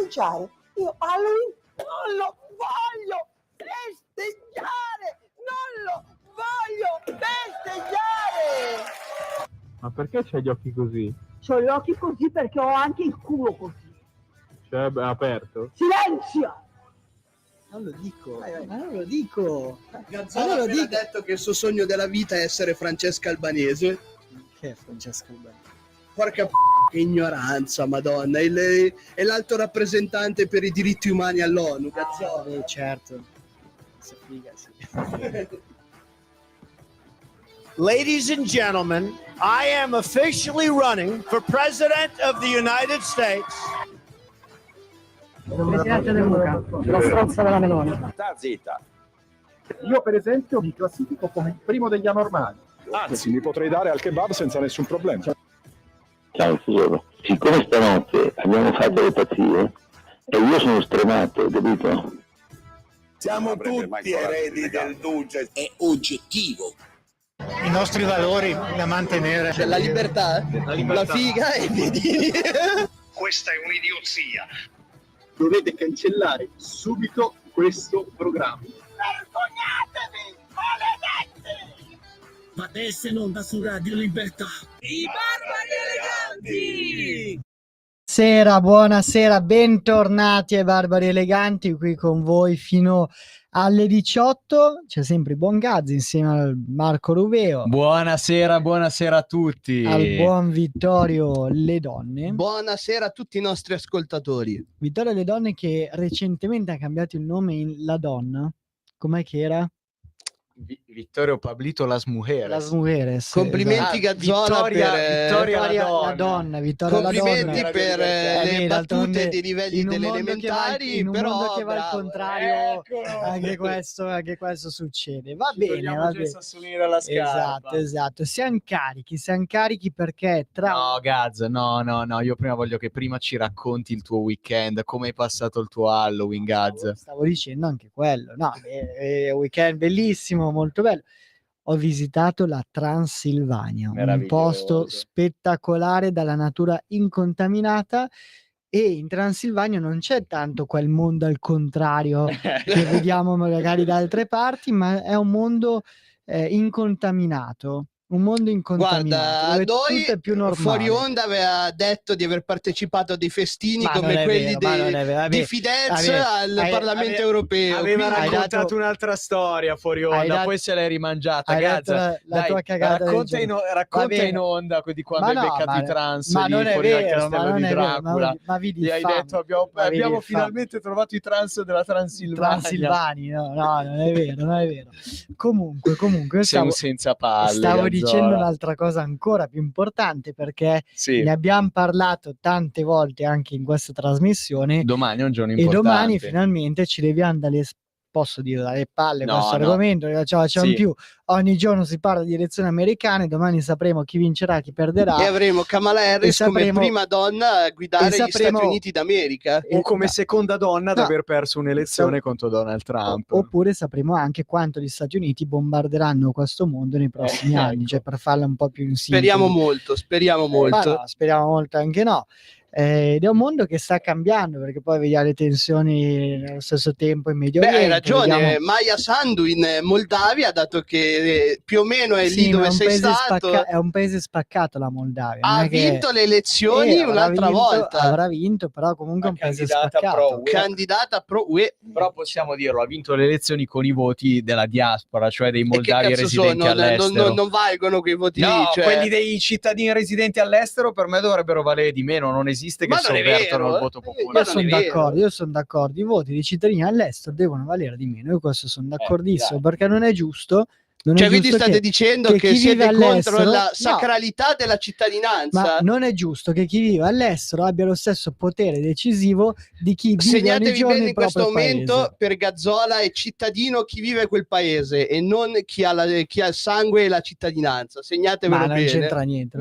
festeggiare. Io Halloween non lo voglio festeggiare! Non lo voglio festeggiare! Ma perché c'hai gli occhi così? C'ho gli occhi così perché ho anche il culo così. Cioè, beh, aperto? Silenzio! Non lo dico, ma non lo dico. Gazzola ha appena detto che il suo sogno della vita è essere Francesca Albanese. Che è Francesca Albanese? Porca che ignoranza, madonna. È l'alto rappresentante per i diritti umani all'ONU, Gazzola. Certo. Si figa, sì. Ladies and gentlemen, I am officially running for President of the United States. Presidente De Luca, la stronza della Meloni. Sta zitta. Io per esempio mi classifico come il primo degli anormali. Anzi, mi potrei dare al kebab senza nessun problema. Ciao tesoro, siccome stanotte abbiamo fatto le pazzie e io sono stremato, capito? Siamo tutti eredi del duce. È oggettivo. I nostri valori da mantenere. C'è la libertà, la figa e i piedini. Questa è un'idiozia. Dovete cancellare subito questo programma. Vergognatevi, maledetti! Ma adesso non da su Radio Libertà. I barbari eleganti! Buonasera, bentornati ai Barbari Eleganti, qui con voi fino alle 18. C'è sempre il buon Gazzi insieme al Marco Ruveo. Buonasera a tutti. Al buon Vittorio Le Donne. Buonasera a tutti i nostri ascoltatori. Vittorio Le Donne che recentemente ha cambiato il nome in La Donna. Com'è che era? Vittorio Pablito Las Mujeres. Las Mujeres. Complimenti esatto. Gazzola Vittoria la donna. Complimenti per le battute dei livelli in un delle mondo elementari, in un però mondo che va al bravo. contrario, anche questo succede. Va bene, va bene. Sassolino la scarpa. Esatto. Siamo carichi perché tra No, Gaz, no, io voglio che prima ci racconti il tuo weekend, come hai passato il tuo Halloween, Gaz. Stavo dicendo anche quello. No, è un weekend bellissimo, molto bello. Ho visitato la Transilvania, un posto spettacolare dalla natura incontaminata, e in Transilvania non c'è tanto quel mondo al contrario che vediamo magari da altre parti, ma è un mondo incontaminato. Un mondo incontaminato. Guarda, dove noi tutto è più normale. fuori onda aveva detto di aver partecipato a dei festini come quelli di Fidesz al Parlamento europeo. Aveva Quindi raccontato un'altra storia fuori onda, poi se l'hai rimangiata. Gaz, la tua cagata racconta in onda di quando hai beccato i trans lì fuori al castello di Dracula. Gli hai detto abbiamo finalmente trovato i trans della Transilvania. No, non è vero. Comunque sei un senza palle. Stavo dicendo un'altra cosa ancora più importante, perché ne abbiamo parlato tante volte anche in questa trasmissione. Domani è un giorno importante. E domani finalmente ci leviamo posso dire dalle palle questo argomento, in più. Ogni giorno si parla di elezioni americane, domani sapremo chi vincerà, chi perderà. E avremo Kamala Harris come prima donna a guidare gli Stati Uniti d'America. O come seconda donna ad aver perso un'elezione contro Donald Trump. Oppure sapremo anche quanto gli Stati Uniti bombarderanno questo mondo nei prossimi anni, cioè per farla un po' più in sintesi. Speriamo molto. Speriamo molto anche no. Ed è un mondo che sta cambiando, perché poi vediamo le tensioni nello stesso tempo in Medio Oriente. Hai ragione, Maia Sandu in Moldavia, dato che più o meno è lì dove sei stato. È un paese spaccato la Moldavia. Ha vinto le elezioni un'altra volta. Avrà vinto, però comunque è un paese spaccato. Candidata pro UE. Però possiamo dirlo, ha vinto le elezioni con i voti della diaspora, cioè dei moldavi residenti all'estero. Non valgono quei voti lì. Quelli dei cittadini residenti all'estero per me dovrebbero valere di meno, non esiste che sovvertono il voto popolare. Io sono d'accordo, i voti dei cittadini all'estero devono valere di meno, io questo sono d'accordissimo, perché non è giusto. Quindi state dicendo che siete contro la sacralità della cittadinanza? Ma non è giusto che chi vive all'estero abbia lo stesso potere decisivo di chi vive ogni giorno bene in in questo momento paese. Per Gazzola è cittadino chi vive quel paese e non chi ha il sangue e la cittadinanza. Segnatevelo bene. Non c'entra niente.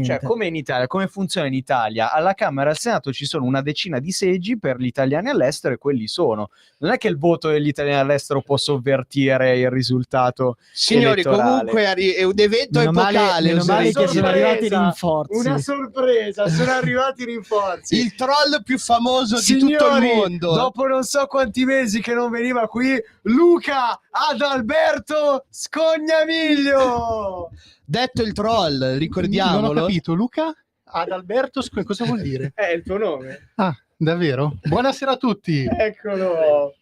Cioè, come in Italia, come funziona in Italia? Alla Camera e al Senato ci sono una decina di seggi per gli italiani all'estero e quelli sono. Non è che il voto degli italiani all'estero può sovvertire il risultato Signori, elettorale. comunque è un evento epocale. Meno male che sono arrivati i rinforzi. Una sorpresa, sono arrivati i rinforzi. Il troll più famoso Signori, di tutto il mondo. Dopo non so quanti mesi che non veniva qui, Luca Adalberto Scognamiglio. Detto il troll, ricordiamolo. Non ho capito, Luca Adalberto, cosa vuol dire? È il tuo nome. Ah, davvero? Buonasera a tutti. Eccolo.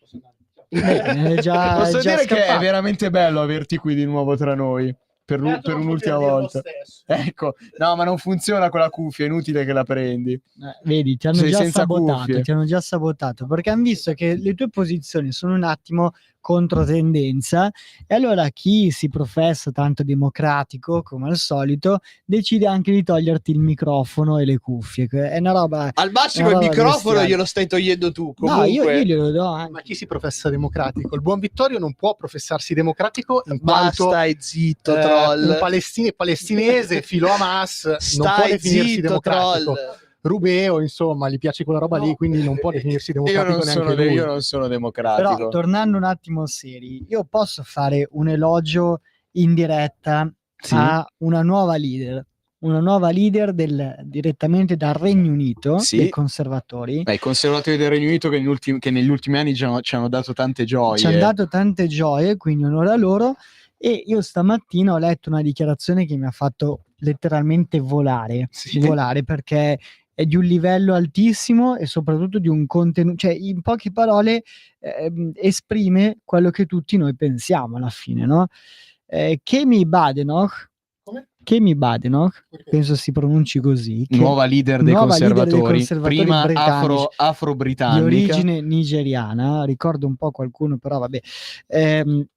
Già, Posso già dire che è scappato. veramente bello averti qui di nuovo tra noi. Per un'ultima volta. Ecco, no, ma non funziona con la cuffia, è inutile che la prendi. Vedi, ti hanno Sei già senza sabotato, cuffie. ti hanno già sabotato perché hanno visto che le tue posizioni sono un attimo controtendenza e allora chi si professa tanto democratico come al solito decide anche di toglierti il microfono e le cuffie. È una roba. Al massimo il microfono glielo stai togliendo tu. Comunque. No, io glielo do anche. Ma chi si professa democratico? Il buon Vittorio non può professarsi democratico in quanto Stai zitto, troll. un palestinese filo Hamas non può Stai definirsi zitto, democratico. troll. Rubeo, insomma, gli piace quella roba lì, quindi non può definirsi Io democratico non, neanche sono lui. io non sono democratico. Però tornando un attimo seri, io posso fare un elogio in diretta a una nuova leader direttamente dal Regno Unito, dei conservatori. I conservatori del Regno Unito che negli ultimi anni ci hanno dato tante gioie. Ci hanno dato tante gioie, quindi onore a loro. E io stamattina ho letto una dichiarazione che mi ha fatto letteralmente volare perché è di un livello altissimo e soprattutto di un contenuto, cioè in poche parole esprime quello che tutti noi pensiamo alla fine, no? Kemi Badenoch, penso si pronunci così, nuova leader dei conservatori, prima afro-britannica, di origine nigeriana, ricordo un po' qualcuno, però vabbè,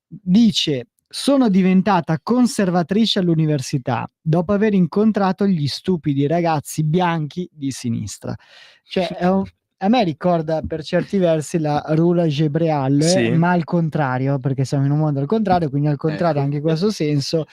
dice: sono diventata conservatrice all'università dopo aver incontrato gli stupidi ragazzi bianchi di sinistra. Cioè a me ricorda per certi versi la Rula Gebreal, ma al contrario, perché siamo in un mondo al contrario, quindi al contrario anche in questo senso,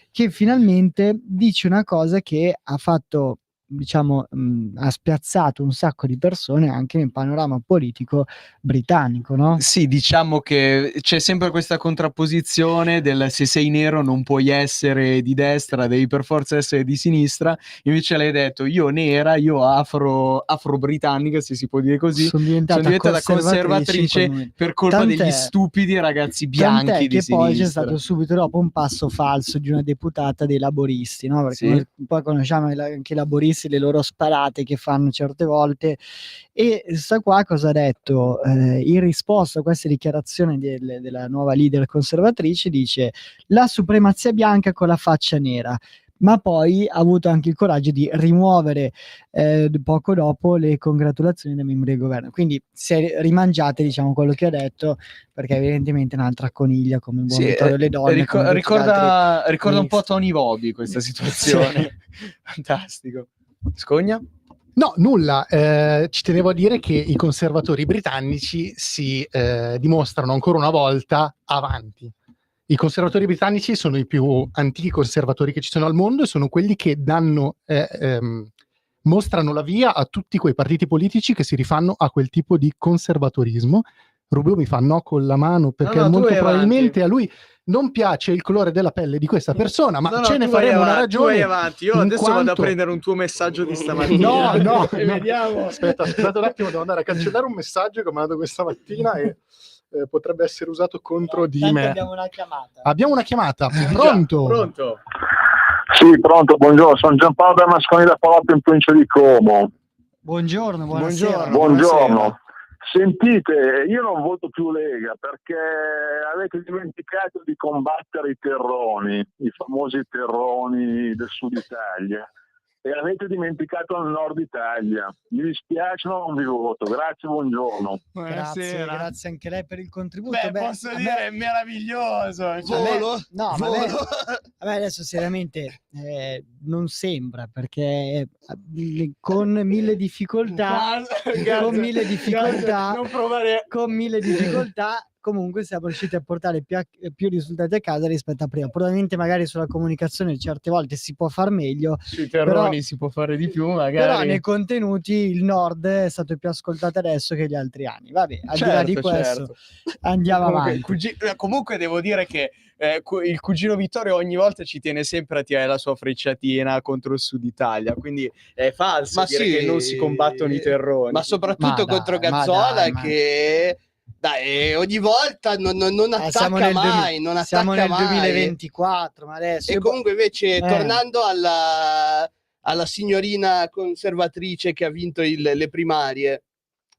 che finalmente dice una cosa che ha fatto, diciamo, ha spiazzato un sacco di persone anche nel panorama politico britannico, no? Sì, diciamo che c'è sempre questa contrapposizione del se sei nero non puoi essere di destra, devi per forza essere di sinistra. Invece lei ha detto: io nera, io afro-britannica, se si può dire così, sono diventata conservatrice per colpa degli stupidi ragazzi bianchi di sinistra. Poi c'è stato subito dopo un passo falso di una deputata dei laboristi, no? Perché poi conosciamo anche i laboristi, le loro sparate che fanno certe volte. E sta qua cosa ha detto in risposta a queste dichiarazioni della nuova leader conservatrice? Dice: la supremazia bianca con la faccia nera. Ma poi ha avuto anche il coraggio di rimuovere poco dopo le congratulazioni dei membri del governo. Quindi si è rimangiate, diciamo, quello che ha detto, perché evidentemente è un'altra coniglia come il buon Vittorio Le Donne. Ricorda un po' Tony Bobby questa situazione. Fantastico. Scogna? No, nulla. Ci tenevo a dire che i conservatori britannici si dimostrano ancora una volta avanti. I conservatori britannici sono i più antichi conservatori che ci sono al mondo e sono quelli che mostrano la via a tutti quei partiti politici che si rifanno a quel tipo di conservatorismo. Rubio mi fa no con la mano perché molto probabilmente a lui non piace il colore della pelle di questa persona, ma ce ne faremo una ragione. Tu vai avanti, io adesso vado a prendere un tuo messaggio di stamattina. No. Vediamo. Aspetta un attimo, devo andare a cancellare un messaggio che ho mandato questa mattina e potrebbe essere usato contro di me. Abbiamo una chiamata. Pronto? Pronto? Sì, pronto, buongiorno, sono Giampaolo Damasconi da Palazzo in provincia di Como. Buongiorno. Buongiorno. Sentite, io non voto più Lega perché avete dimenticato di combattere i terroni, i famosi terroni del sud Italia, e avete dimenticato il nord Italia. Mi dispiace, ma non vi voto. Grazie, buongiorno. Grazie anche lei per il contributo. Posso dire, è meraviglioso. A me adesso seriamente non sembra, perché con mille difficoltà comunque siamo riusciti a portare più risultati a casa rispetto a prima. Probabilmente magari sulla comunicazione certe volte si può far meglio, sui terroni si può fare di più magari, però nei contenuti il Nord è stato più ascoltato adesso che gli altri anni. Vabbè, al di là di questo andiamo avanti. Comunque devo dire che il cugino Vittorio ogni volta ci tiene sempre a tirare la sua frecciatina contro il Sud Italia, quindi è falso dire che non si combattono i terroni, ma soprattutto contro Gazzola, che dai, ogni volta non attacca mai, non attacca siamo nel mai. 2024, ma adesso e comunque invece tornando alla signorina conservatrice che ha vinto le primarie,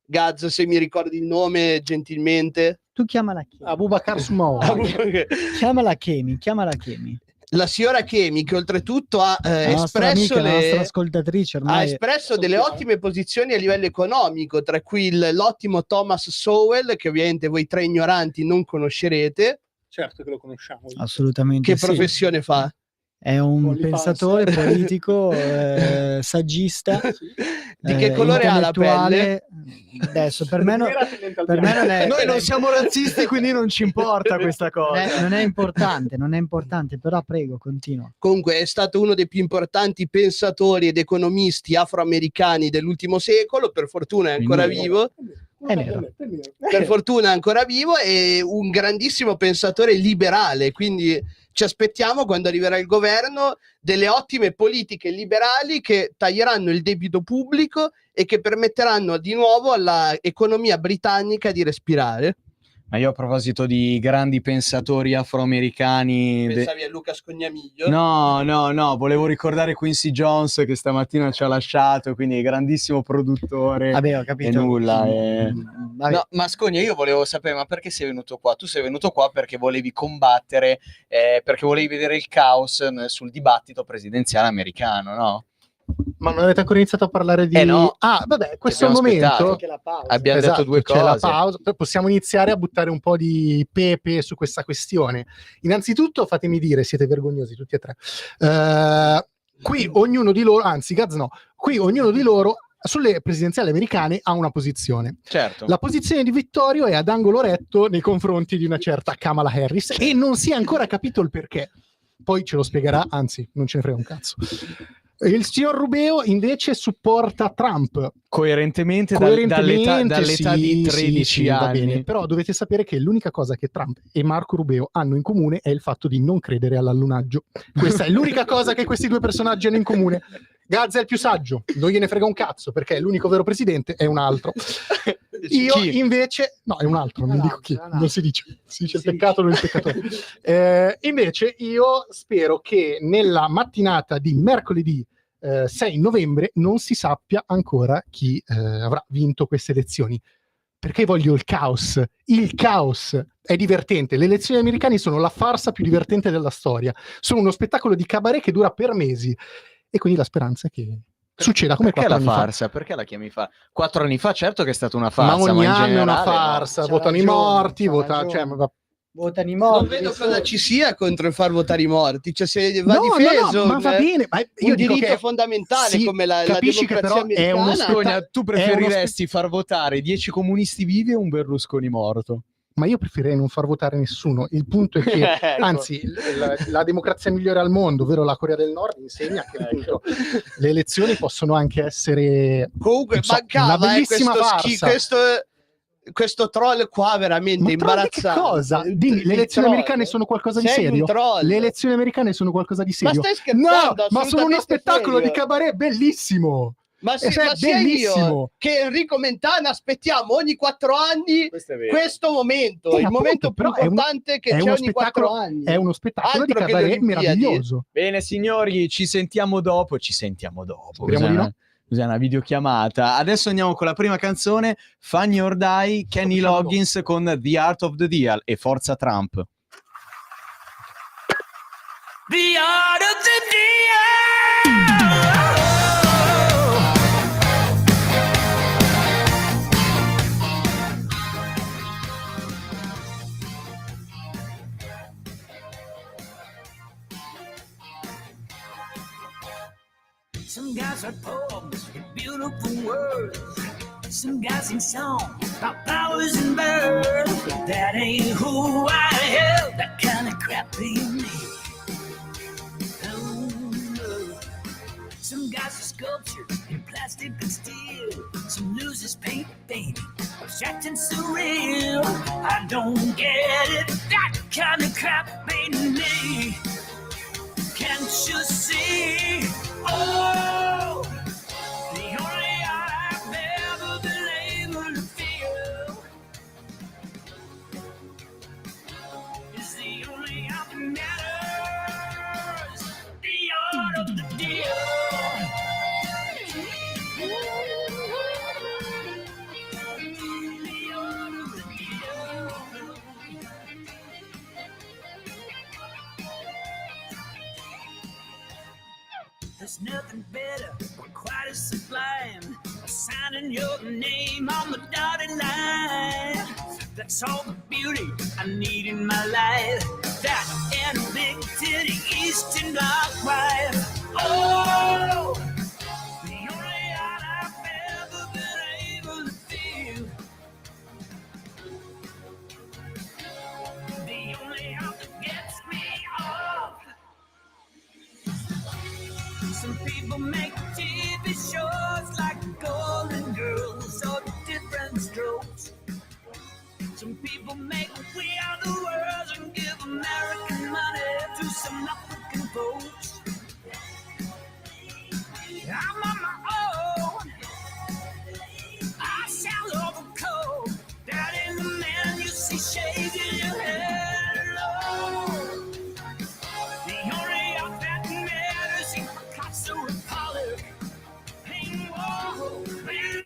Gaz, se mi ricordi il nome gentilmente. Tu chiamala Chemi. Abubakar Sumaoro. Chiamala Chemi. La signora Chemi, che oltretutto ha espresso la nostra ascoltatrice ormai, ha espresso delle ottime posizioni a livello economico, tra cui l'ottimo Thomas Sowell, che ovviamente voi tre ignoranti non conoscerete. Certo che lo conosciamo. Assolutamente. Che professione fa? È un pensatore politico, saggista. Di che colore ha la pelle? Adesso per me non è. Noi non siamo razzisti, quindi non ci importa questa cosa. Non è importante, però prego, continua. Comunque è stato uno dei più importanti pensatori ed economisti afroamericani dell'ultimo secolo, per fortuna è ancora vivo. Per fortuna è ancora vivo, e un grandissimo pensatore liberale, quindi ci aspettiamo, quando arriverà il governo, delle ottime politiche liberali che taglieranno il debito pubblico e che permetteranno di nuovo all'economia britannica di respirare. Ma io, a proposito di grandi pensatori afroamericani, pensavi a Luca Scognamiglio? No, volevo ricordare Quincy Jones, che stamattina ci ha lasciato, quindi grandissimo produttore. Vabbè, ho capito. E nulla. No, ma Scogna, io volevo sapere, ma perché sei venuto qua? Tu sei venuto qua perché volevi combattere, perché volevi vedere il caos sul dibattito presidenziale americano, no? Ma non avete ancora iniziato a parlare di... no. Vabbè, questo è il momento. Abbiamo detto due cose. C'è la pausa. Possiamo iniziare a buttare un po' di pepe su questa questione. Innanzitutto, fatemi dire, siete vergognosi tutti e tre. Qui ognuno di loro, anzi Gaz no, qui ognuno di loro sulle presidenziali americane ha una posizione. Certo. La posizione di Vittorio è ad angolo retto nei confronti di una certa Kamala Harris, e non si è ancora capito il perché. Poi ce lo spiegherà, anzi non ce ne frega un cazzo. Il signor Rubeo invece supporta Trump coerentemente dall'età di 13 anni. Va bene. Però dovete sapere che l'unica cosa che Trump e Marco Rubeo hanno in comune è il fatto di non credere all'allunaggio. Questa è l'unica cosa che questi due personaggi hanno in comune. Gaz è il più saggio, non gliene frega un cazzo, perché l'unico vero presidente è un altro. Io invece no, è un altro, non dico chi, non si dice il peccato, non il peccatore. Invece io spero che nella mattinata di mercoledì 6 novembre non si sappia ancora chi avrà vinto queste elezioni, perché voglio il caos. Il caos è divertente. Le elezioni americane sono la farsa più divertente della storia, sono uno spettacolo di cabaret che dura per mesi, e quindi la speranza è che succeda come 4 anni farsa? fa. Perché la chiami farsa? 4 anni fa certo che è stata una farsa, ma ogni anno in è una generale, farsa, no? votano i morti, votano i morti. Non vedo cosa ci sia contro il far votare i morti, cioè se va difeso, no, ma va bene, ma io un dico diritto che fondamentale, sì, come la capisci democrazia che però americana. Tu preferiresti far votare 10 comunisti vivi o un Berlusconi morto? Ma io preferirei non far votare nessuno. Il punto è che, anzi, la democrazia migliore al mondo, ovvero la Corea del Nord, insegna che appunto le elezioni possono anche essere comunque mancava una bellissima farsa. Questo troll qua veramente imbarazzante. Che cosa? Dimmi, le elezioni americane sono qualcosa di serio? Le elezioni americane sono qualcosa di serio? Ma stai scherzando? No, ma sono uno spettacolo serio. di cabaret bellissimo. Ma sia io che Enrico Mentana aspettiamo ogni 4 anni questo momento, il momento più importante che c'è ogni 4 anni. È uno spettacolo di cabaret meraviglioso. Bene signori, ci sentiamo dopo. Speriamo di no. Cos'è una videochiamata? Adesso andiamo con la prima canzone, Funny or Die, Kenny Loggins con The Art of the Deal, e forza Trump. The art of the deal. Some guys are poems with beautiful words. Some guys sing songs about powers and birds, but that ain't who I am. That kind of crap ain't me. Oh, no. Some guys are sculptured in plastic and steel. Some losers paint baby, abstract and surreal. I don't get it. That kind of crap ain't me. Can't you see? Oh, the only I've ever been able to feel is the only art that matters. The art of the deal. The art of the deal. There's nothing better or quite as sublime as signing your name on the dotted line. That's all the beauty I need in my life. That and a big titty Eastern Bloc wife. Oh, the only art I've ever been able to feel. The only art that gets me off. Some people make TV shows like Golden Girls or Different Strokes. Some people make We Are the World and give American money to some African folks. I'm on my own. I sell overcoat. That ain't the man you see shaking your head alone. The only art that matters is Picasso and Pollock. Hey, whoa, man.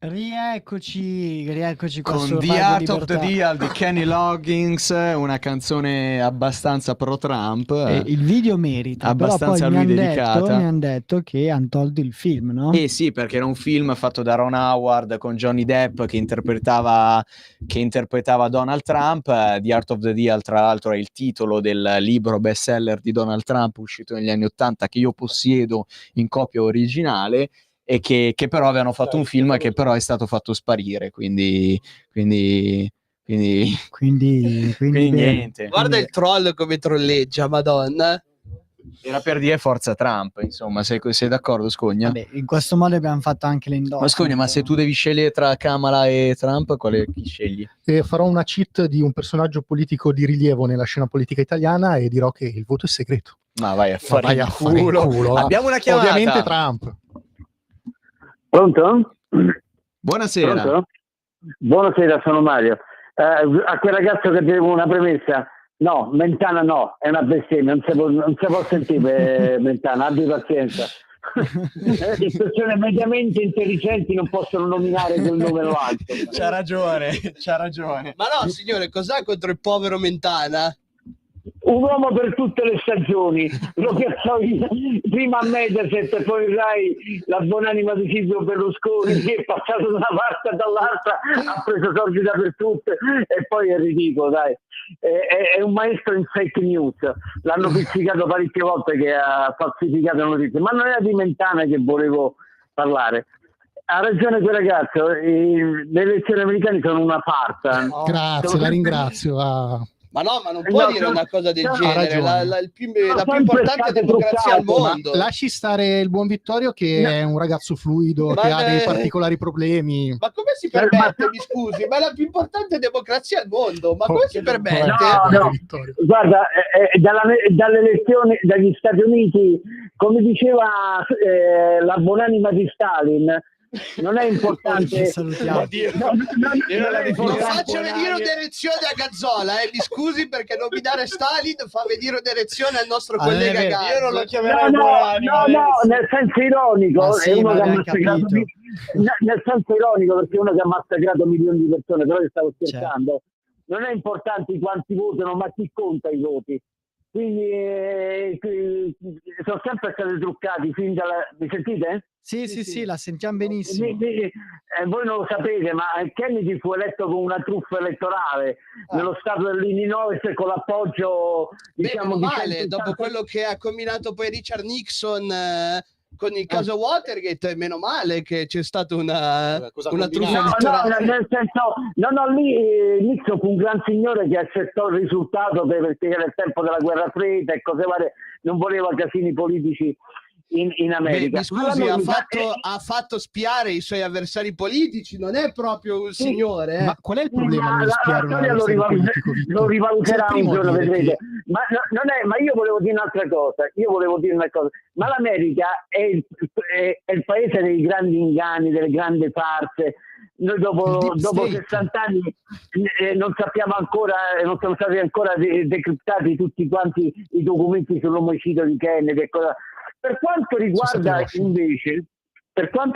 Rieccoci qua Con su The Radio Art of the Libertà. Deal di Kenny Loggins, una canzone abbastanza pro-Trump. Il video merita, abbastanza però poi a lui dedicata. mi hanno detto che hanno tolto il film, no? Eh sì, perché era un film fatto da Ron Howard con Johnny Depp che interpretava Donald Trump. The Art of the Deal, tra l'altro, è il titolo del libro bestseller di Donald Trump uscito negli anni '80 che io possiedo in copia originale, e che però avevano fatto un film che però è stato fatto sparire, quindi niente. Guarda il troll come trolleggia, madonna. Era per dire forza Trump, insomma, sei d'accordo, Scogna? Vabbè, in questo modo abbiamo fatto anche l'endorsement. Ma Scogna, ma se tu devi scegliere tra Kamala e Trump, chi scegli? Farò una cheat di un personaggio politico di rilievo nella scena politica italiana e dirò che il voto è segreto. Ma vai a fare il fare il culo. culo. Abbiamo una chiamata. Ovviamente Trump. Pronto? Buonasera. Pronto? Buonasera, sono Mario. A quel ragazzo che devo una premessa. No, Mentana no, è una bestemmia, non si può sentire Mentana, abbi pazienza. Le persone mediamente intelligenti non possono nominare quel numero alto. C'ha ragione. Ma no, signore, cos'ha contro il povero Mentana? Un uomo per tutte le stagioni, lo piazzò prima a Mediaset e poi Rai, la buonanima di Silvio Berlusconi che è passato da una parte e dall'altra, ha preso soldi dappertutto e poi è ridicolo, dai. È un maestro in fake news, l'hanno pizzicato parecchie volte che ha falsificato notizie, ma non era di Mentana che volevo parlare. Ha ragione quel ragazzo, le elezioni americane sono una farsa. Grazie, la ringrazio. Ma no, ma non può dire una cosa del genere. La più importante democrazia al mondo. Ma lasci stare il buon Vittorio che è un ragazzo fluido, che ha dei particolari problemi. Ma come si permette, mi scusi? Ma è la più importante democrazia al mondo. Ma come si permette? No. Guarda, dalle elezioni dagli Stati Uniti, come diceva la buonanima di Stalin, non è importante. Non faccio venire un'erezione a Gazzola, mi scusi, perché non mi dare Stalin fa venire un'erezione al nostro collega Gazzola. Io non lo chiamerei nel senso ironico, è uno che ha massacrato nel senso ironico, perché uno che ha massacrato milioni di persone, però io stavo scherzando. Non è importante quanti votano, ma chi conta i voti. quindi sono sempre stati truccati fin dalla... Mi sentite? Sì, la sentiamo benissimo. Voi non lo sapete, ma Kennedy fu eletto con una truffa elettorale nello stato dell'Illinois con l'appoggio, diciamo, male, dopo quello che ha combinato poi Richard Nixon con il caso Watergate, meno male che c'è stata una truffa elettorale. Nel senso, lì Nixon fu un gran signore che accettò il risultato perché era il tempo della guerra fredda e cose varie, non voleva casini politici in America. Mi scusi, ha fatto spiare i suoi avversari politici, non è proprio un signore. Ma qual è il problema nello spiare un avversario politico? lo rivaluterà un giorno, vedrete. Ma io volevo dire un'altra cosa. Ma l'America è il paese dei grandi inganni, delle grandi farse. Noi dopo 60 anni non sappiamo ancora, non sono stati ancora decriptati tutti quanti i documenti sull'omicidio di Kennedy. Per quanto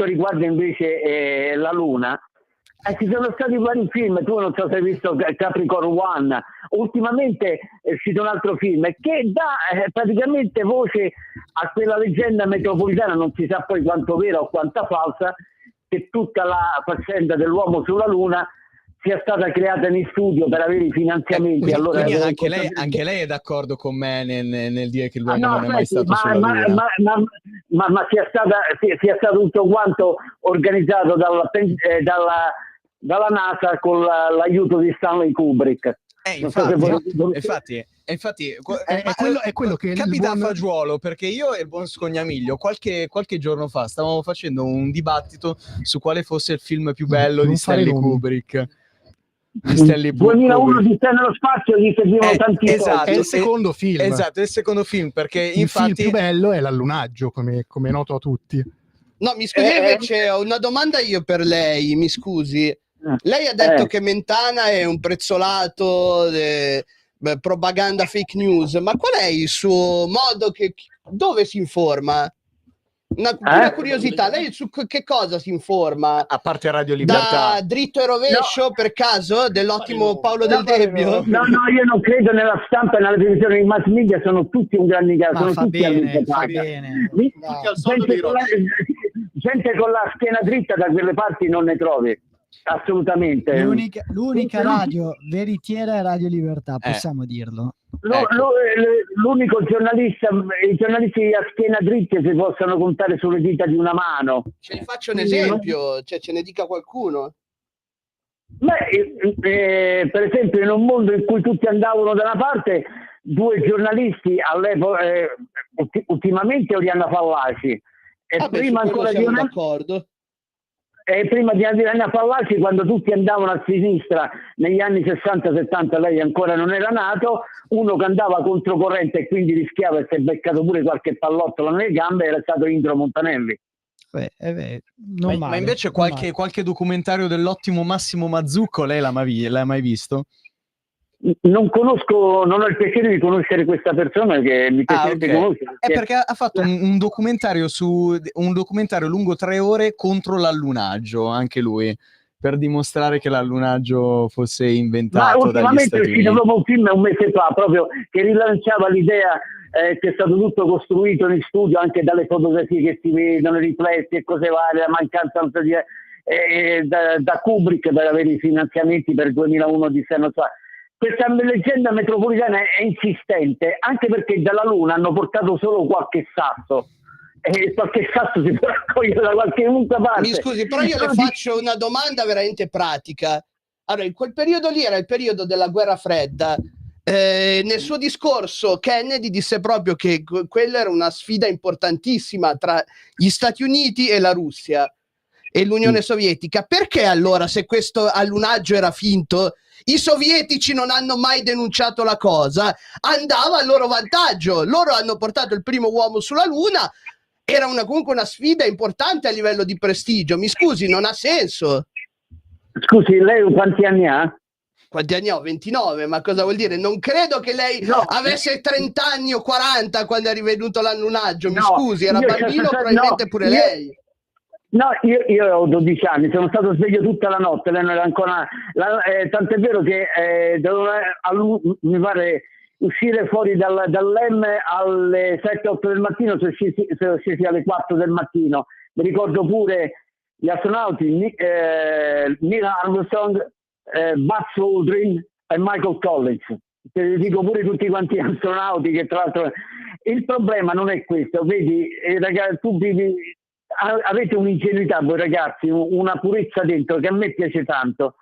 riguarda invece la Luna, ci sono stati vari film. Tu non so se hai visto Capricorn One, ultimamente è uscito un altro film che dà praticamente voce a quella leggenda metropolitana, non si sa poi quanto vera o quanta falsa, che tutta la faccenda dell'uomo sulla Luna sia stata creata in studio per avere i finanziamenti. Quindi anche lei è d'accordo con me nel dire che l'uomo non è mai stato sulla Luna. Ma sia stato tutto quanto organizzato dalla NASA con l'aiuto di Stanley Kubrick. Infatti è quello che capita a fagiolo, perché io e il buon Scognamiglio qualche giorno fa stavamo facendo un dibattito su quale fosse il film più bello di Stanley Kubrick. 2001 di Stanley nello spazio, gli servivano tanti è il secondo film. Esatto, è il secondo film, perché il film più bello è l'allunaggio, come è noto a tutti. No, mi scusi, invece ho una domanda io per lei, mi scusi. Lei ha detto che Mentana è un prezzolato, propaganda fake news, ma qual è il suo modo, dove si informa? Una curiosità, lei su che cosa si informa? A parte Radio Libertà. Da Dritto e Rovescio, per caso, dell'ottimo Paolo Del Debbio? No, io non credo nella stampa e nella televisione, i mass media sono tutti un grande caso, sono tutti gente con la schiena dritta da quelle parti non ne trovi. Assolutamente. L'unica radio veritiera è Radio Libertà, possiamo dirlo. L'unico giornalista, i giornalisti a schiena dritta si possono contare sulle dita di una mano. Ce ne faccio un esempio, ce ne dica qualcuno. Per esempio, in un mondo in cui tutti andavano da una parte, due giornalisti all'epoca, ultimamente Oriana Fallaci e prima ancora di una... d'accordo. E prima di Adriana Fallaci, quando tutti andavano a sinistra negli anni 60-70, lei ancora non era nato, uno che andava controcorrente e quindi rischiava e si è beccato pure qualche pallottola nelle gambe, era stato Indro Montanelli. Ma invece qualche documentario dell'ottimo Massimo Mazzucco lei l'ha mai visto? Non ho il piacere di conoscere questa persona, che mi piacerebbe conoscere. È perché ha fatto un documentario lungo 3 ore contro l'allunaggio, anche lui, per dimostrare che l'allunaggio fosse inventato dagli Stati Uniti. Ma ultimamente è uscito proprio un film un mese fa, proprio che rilanciava l'idea che è stato tutto costruito in studio, anche dalle fotografie che si vedono, i riflessi e cose varie, la mancanza da Kubrick per avere i finanziamenti per 2001 di Stanley. Questa leggenda metropolitana è insistente, anche perché dalla Luna hanno portato solo qualche sasso, e qualche sasso si può raccogliere da qualche parte. Mi scusi, però io le faccio una domanda veramente pratica. Allora, in quel periodo lì era il periodo della guerra fredda. Nel suo discorso Kennedy disse proprio che quella era una sfida importantissima tra gli Stati Uniti e la Russia e l'Unione Sovietica. Perché allora, se questo allunaggio era finto, i sovietici non hanno mai denunciato la cosa? Andava a loro vantaggio, loro hanno portato il primo uomo sulla Luna, era comunque una sfida importante a livello di prestigio. Mi scusi, non ha senso. Scusi, lei quanti anni ha? Quanti anni ho? 29, ma cosa vuol dire? Non credo che lei avesse 30 anni o 40 quando è rivenuto l'allunaggio, mi scusi, era bambino, probabilmente pure lei. No, io ho 12 anni, sono stato sveglio tutta la notte, lei non era ancora... tant'è vero che mi pare uscire fuori dall'M alle 7-8 del mattino, sono scesi alle 4 del mattino. Mi ricordo pure gli astronauti Neil Armstrong, Buzz Aldrin e Michael Collins. Te li dico pure tutti quanti astronauti che tra l'altro... Il problema non è questo, vedi, ragazzi, avete un'ingenuità voi ragazzi, una purezza dentro che a me piace tanto,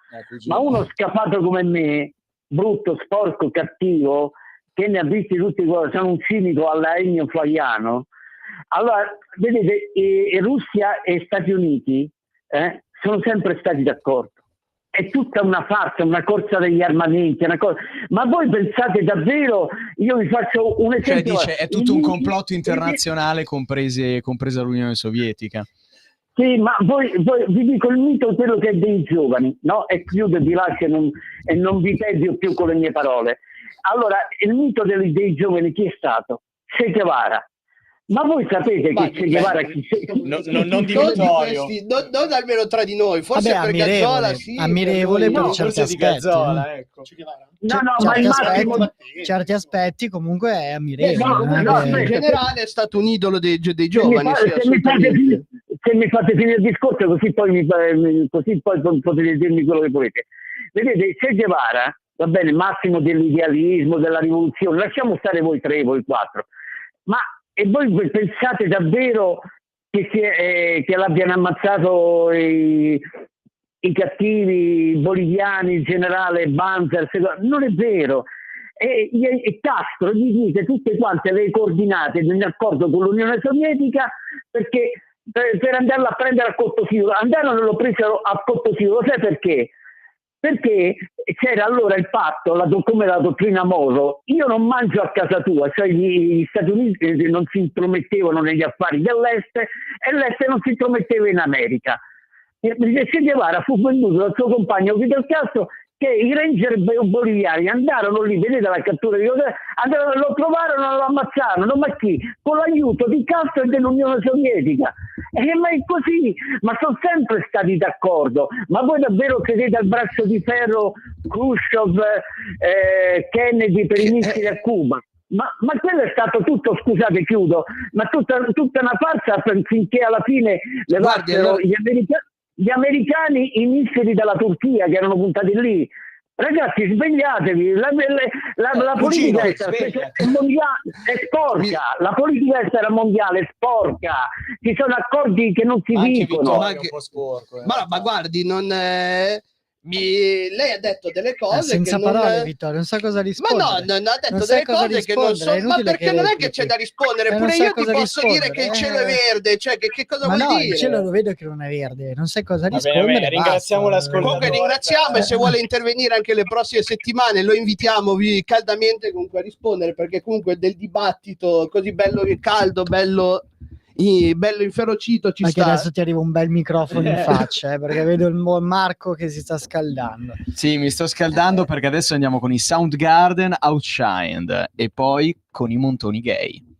ma uno scafato come me, brutto, sporco, cattivo, che ne ha visti tutti, sono un cinico alla Ennio Flaiano. Allora, vedete, Russia e Stati Uniti sono sempre stati d'accordo. È tutta una farsa, una corsa degli armamenti, ma voi pensate davvero, io vi faccio un esempio. Cioè dice, è tutto un complotto internazionale, compresa l'Unione Sovietica. Sì, ma voi vi dico il mito, quello che è dei giovani, no? E chiudo, vi lascio e non vi tedio più con le mie parole. Allora, il mito dei giovani chi è stato? Che Guevara. Ma voi sapete che Che Guevara non almeno tra di noi, forse vabbè, per Gazzola sì, ammirevole per certi aspetti. Gazzola, ecco. Ma il massimo certi aspetti comunque è ammirevole. In generale è stato un idolo dei giovani. Se mi fate finire il discorso, così poi potete dirmi quello che volete. Vedete, Che Guevara, va bene, massimo dell'idealismo, della rivoluzione, lasciamo stare voi tre, voi quattro, ma e voi pensate davvero che l'abbiano ammazzato i cattivi boliviani, il generale Banzer? Non è vero. E Castro gli dice tutte quante le coordinate di un accordo con l'Unione Sovietica perché per andarla a prendere a Cottosivolo. Andarono e lo presero a Cottosivolo. Sai perché? Perché c'era allora il patto, come la dottrina Moro, io non mangio a casa tua, cioè gli Stati Uniti non si intromettevano negli affari dell'Est e l'Est non si intrometteva in America. Che Guevara fu venduto dal suo compagno Fidel Castro, che i ranger boliviani andarono lì, vedete la cattura di lo trovarono e lo ammazzarono, ma chi? Con l'aiuto di Castro e dell'Unione Sovietica. Ma è così, ma sono sempre stati d'accordo. Ma voi davvero credete al braccio di ferro Khrushchev, Kennedy per i missili a Cuba? Ma quello è stato tutto, scusate, chiudo, ma tutta una farsa finché alla fine levassero gli americani i missili dalla Turchia che erano puntati lì. Ragazzi, svegliatevi, la politica estera è mondiale, è sporca, la politica estera mondiale è sporca, ci sono accordi che non si dicono. Ma guardi, non lei ha detto delle cose senza che parole, Vittorio, non sa cosa rispondere. Ma no, ha detto delle cose che non so, ma perché non è che c'è da rispondere, pure io ti posso dire che il cielo è verde, cioè che cosa vuol dire? Il cielo lo vedo che non è verde, non sai cosa rispondere. Ringraziamo l'ascoltatore. Comunque ringraziamo e se vuole intervenire anche le prossime settimane lo invitiamo caldamente comunque a rispondere, perché comunque del dibattito così bello e caldo, bello inferocito ci anche sta. Adesso ti arriva un bel microfono in faccia, perché vedo il Marco che si sta scaldando. Sì, mi sto scaldando perché adesso andiamo con i Soundgarden Outshined e poi con i Montoni Gay.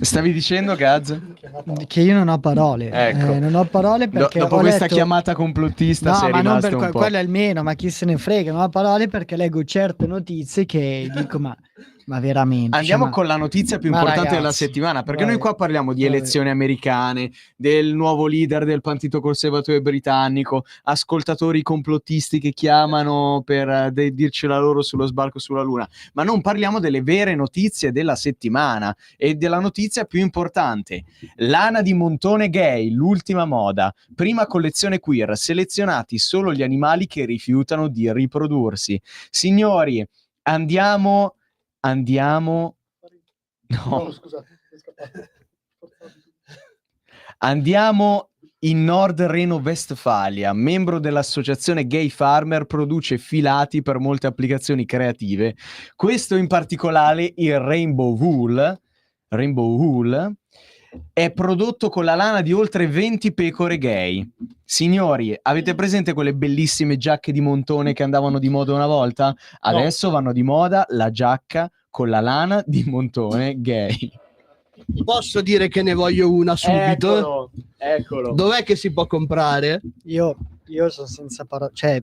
Stavi dicendo, Gaz? Che io non ho parole. Ecco. Non ho parole perché dopo ho questa letto... chiamata complottista No, sei ma non rimasto per un po'. quello è il meno, ma chi se ne frega, non ho parole perché leggo certe notizie che dico ma veramente. Andiamo cioè, con la notizia più ma importante della ragazzi, settimana, perché vabbè, noi qua parliamo di vabbè. elezioni americane, del nuovo leader del Partito Conservatore britannico, ascoltatori complottisti che chiamano per dirci la loro sullo sbarco sulla Luna, ma non parliamo delle vere notizie della settimana e della notizia più importante. Lana di Montone gay, l'ultima moda, prima collezione queer, selezionati solo gli animali che rifiutano di riprodursi. Signori, andiamo no. Andiamo in Nord Reno-Westfalia. Membro dell'associazione Gay Farmer, produce filati per molte applicazioni creative. Questo in particolare, il Rainbow Wool, è prodotto con la lana di oltre 20 pecore gay. Signori, avete presente quelle bellissime giacche di montone che andavano di moda una volta? Adesso vanno di moda la giacca con la lana di montone gay. Posso dire che ne voglio una subito? Eccolo. Dov'è che si può comprare? Io sono senza parole, cioè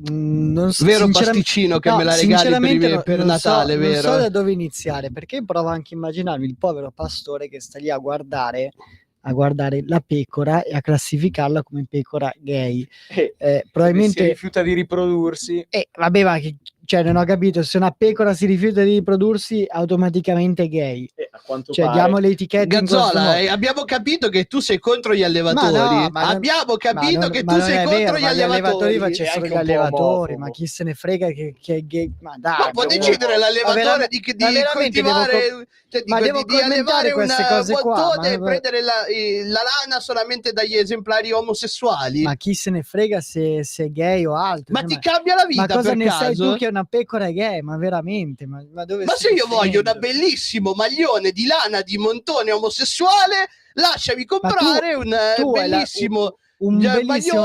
non so, Vero pasticcino che me la regali per non Natale, so, vero? Non so da dove iniziare, perché io provo anche a immaginarmi il povero pastore che sta lì a guardare la pecora e a classificarla come pecora gay. Probabilmente si rifiuta di riprodursi. Vabbè, ma cioè, non ho capito, se una pecora si rifiuta di riprodursi automaticamente è gay. A quanto cioè pare. diamo le etichette Gazzola, abbiamo capito che tu sei contro gli allevatori. Abbiamo capito che tu sei contro gli allevatori. Faccio solo gli allevatori, ma chi se ne frega che è gay? Ma dai, ma può decidere l'allevatore di coltivare, di allevare queste cose bottone e prendere la lana solamente dagli esemplari omosessuali. Ma chi se ne frega se è gay o altro? Ma ti cambia la vita, ma cosa per ne caso? sai tu che una pecora è gay? Ma veramente? Ma dove ma se io voglio un bellissimo maglione di lana di montone omosessuale, lasciami comprare un bellissimo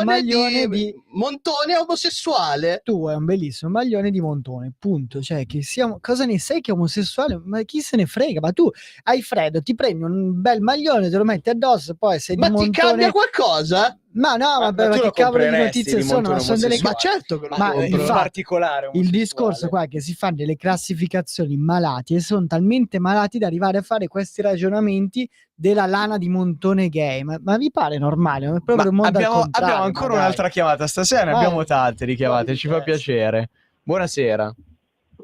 maglione di montone omosessuale. Tu hai un bellissimo maglione di montone, punto. Cioè, che cosa ne sai che è omosessuale? Ma chi se ne frega? Ma tu hai freddo, ti prendi un bel maglione, te lo metti addosso, poi sei di montone. Ma ti cambia qualcosa? Ma no, vabbè, ma che cavolo di notizie sono? Ma sono delle ma certo che ma in particolare il discorso qua è che si fanno delle classificazioni malati e sono talmente malati da arrivare a fare questi ragionamenti della lana di montone gay. Ma vi pare normale? È proprio un mondo abbiamo ancora un'altra chiamata stasera, ne abbiamo tante di chiamate, ci fa piacere. Buonasera.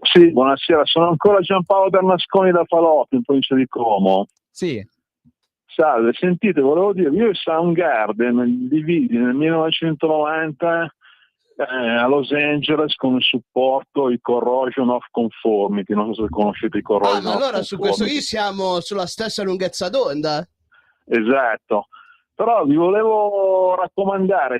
Sì, buonasera, sono ancora Giampaolo Bernasconi da Palotto, in provincia di Como. Sì. Salve, sentite, volevo dire, io e Soundgarden divisi nel 1990 a Los Angeles con il supporto i Corrosion of Conformity, non so se conoscete i Corrosion ma of allora su questo qui siamo sulla stessa lunghezza d'onda. Esatto, però vi volevo raccomandare,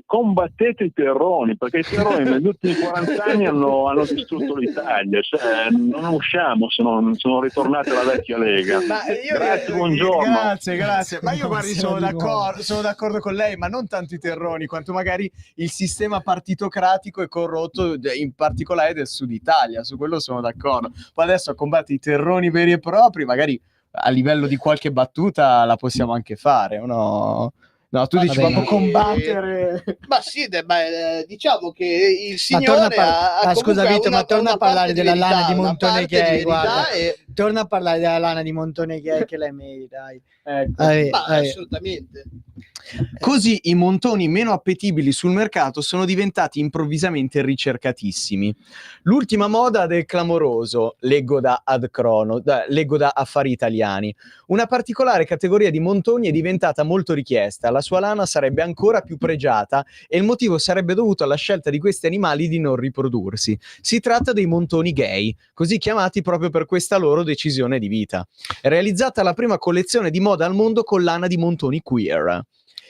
combattete i terroni, perché i terroni negli ultimi 40 anni hanno distrutto l'Italia, cioè non usciamo se non ritornate alla vecchia Lega. Grazie, buongiorno. Grazie, ma io guardi sono d'accordo con lei, ma non tanto i terroni quanto magari il sistema partitocratico e corrotto, in particolare del Sud Italia, su quello sono d'accordo. Poi adesso a combattere i terroni veri e propri, magari a livello di qualche battuta la possiamo anche fare, no? No, tu dici proprio combattere. Ma sì, diciamo che il signore scusa Vito, ma torna a parlare della lana di montone gay, guarda. Torna a parlare della lana di montone gay che lei mi dai. Assolutamente. Così i montoni meno appetibili sul mercato sono diventati improvvisamente ricercatissimi. L'ultima moda del clamoroso, leggo da Affari Italiani. Una particolare categoria di montoni è diventata molto richiesta, la sua lana sarebbe ancora più pregiata e il motivo sarebbe dovuto alla scelta di questi animali di non riprodursi. Si tratta dei montoni gay, così chiamati proprio per questa loro decisione di vita. È realizzata la prima collezione di moda al mondo con lana di montoni queer.